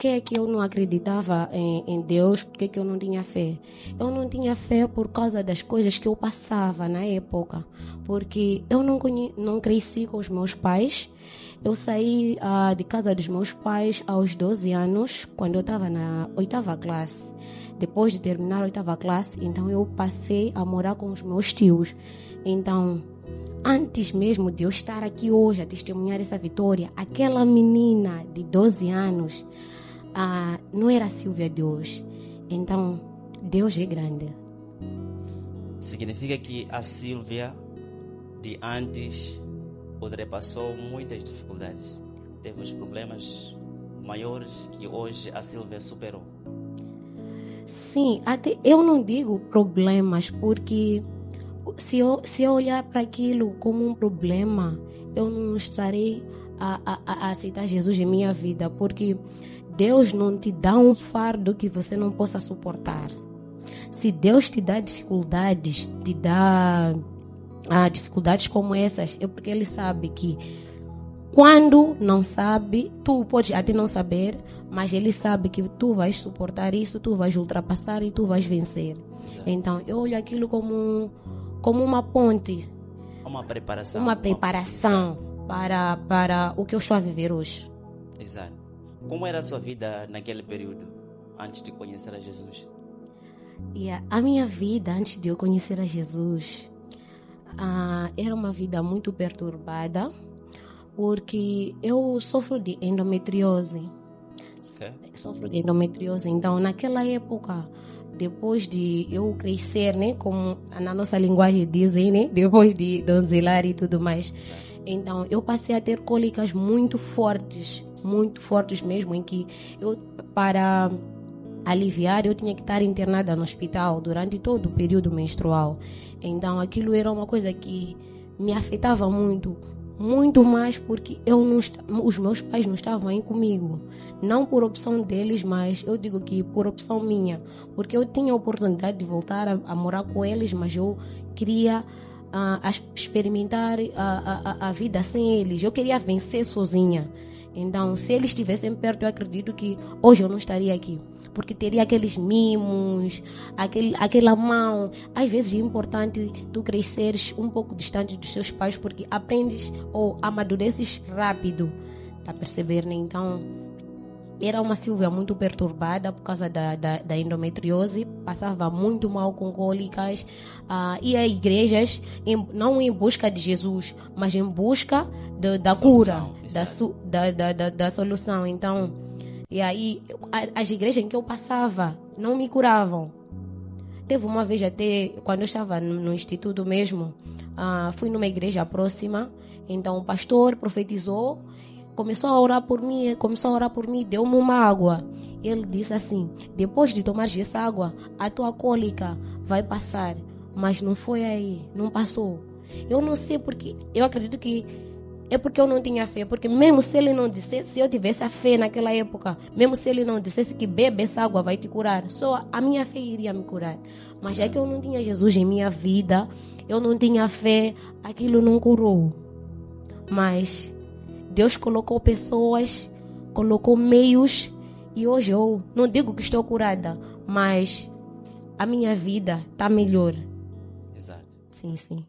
que é que eu não acreditava em Deus? Por que que eu não tinha fé? Eu não tinha fé por causa das coisas que eu passava na época. Porque eu não cresci com os meus pais. Eu saí de casa dos meus pais aos 12 anos, quando eu estava na 8ª classe. Depois de terminar a 8ª classe, então eu passei a morar com os meus tios. Então, antes mesmo de eu estar aqui hoje a testemunhar essa vitória, aquela menina de 12 anos não era a Silvia de hoje. Então, Deus é grande. Significa que a Silvia de antes ultrapassou muitas dificuldades. Teve os problemas maiores que hoje a Silvia superou. Sim, até eu não digo problemas, porque se eu olhar para aquilo como um problema, eu não estarei a aceitar Jesus em minha vida, porque Deus não te dá um fardo que você não possa suportar. Se Deus te dá dificuldades, te dá dificuldades como essas, é porque Ele sabe que quando não sabe, tu podes até não saber, mas Ele sabe que tu vais suportar isso, tu vais ultrapassar e tu vais vencer. Exato. Então, eu olho aquilo como uma ponte. Uma preparação. Uma preparação para o que eu estou a viver hoje. Exato. Como era a sua vida naquele período, antes de conhecer a Jesus? A minha vida, antes de eu conhecer a Jesus, era uma vida muito perturbada, porque eu sofro de endometriose. Okay. Sofro de endometriose. Então, naquela época, depois de eu crescer, né, como na nossa linguagem dizem, né, depois de donzelar e tudo mais, então eu passei a ter cólicas muito fortes mesmo, em que eu, para aliviar, eu tinha que estar internada no hospital durante todo o período menstrual. Então aquilo era uma coisa que me afetava muito mais, porque os meus pais não estavam aí comigo. Não por opção deles, mas eu digo que por opção minha. Porque eu tinha a oportunidade de voltar a morar com eles, mas eu queria experimentar a vida sem eles. Eu queria vencer sozinha. Então, se eles estivessem perto, eu acredito que hoje eu não estaria aqui. Porque teria aqueles mimos, aquela mão. Às vezes é importante tu cresceres um pouco distante dos seus pais, porque aprendes ou amadureces rápido. Tá a perceber, né? Então, era uma Silvia muito perturbada por causa da endometriose. Passava muito mal com cólicas. Ia a igrejas, não em busca de Jesus, mas em busca da cura, da solução. Então, e aí, as igrejas em que eu passava não me curavam. Teve uma vez até, quando eu estava no instituto mesmo, fui numa igreja próxima. Então o pastor profetizou, começou a orar por mim, deu-me uma água. Ele disse assim: depois de tomar essa água, a tua cólica vai passar. Mas não foi aí, não passou. Eu não sei porque, eu acredito que é porque eu não tinha fé. Porque mesmo se ele não dissesse, se eu tivesse a fé naquela época, mesmo se ele não dissesse que bebe essa água vai te curar, só a minha fé iria me curar. Mas já que eu não tinha Jesus em minha vida, eu não tinha fé, aquilo não curou. Mas Deus colocou pessoas, colocou meios, e hoje eu não digo que estou curada, mas a minha vida está melhor. Exato. Sim, sim.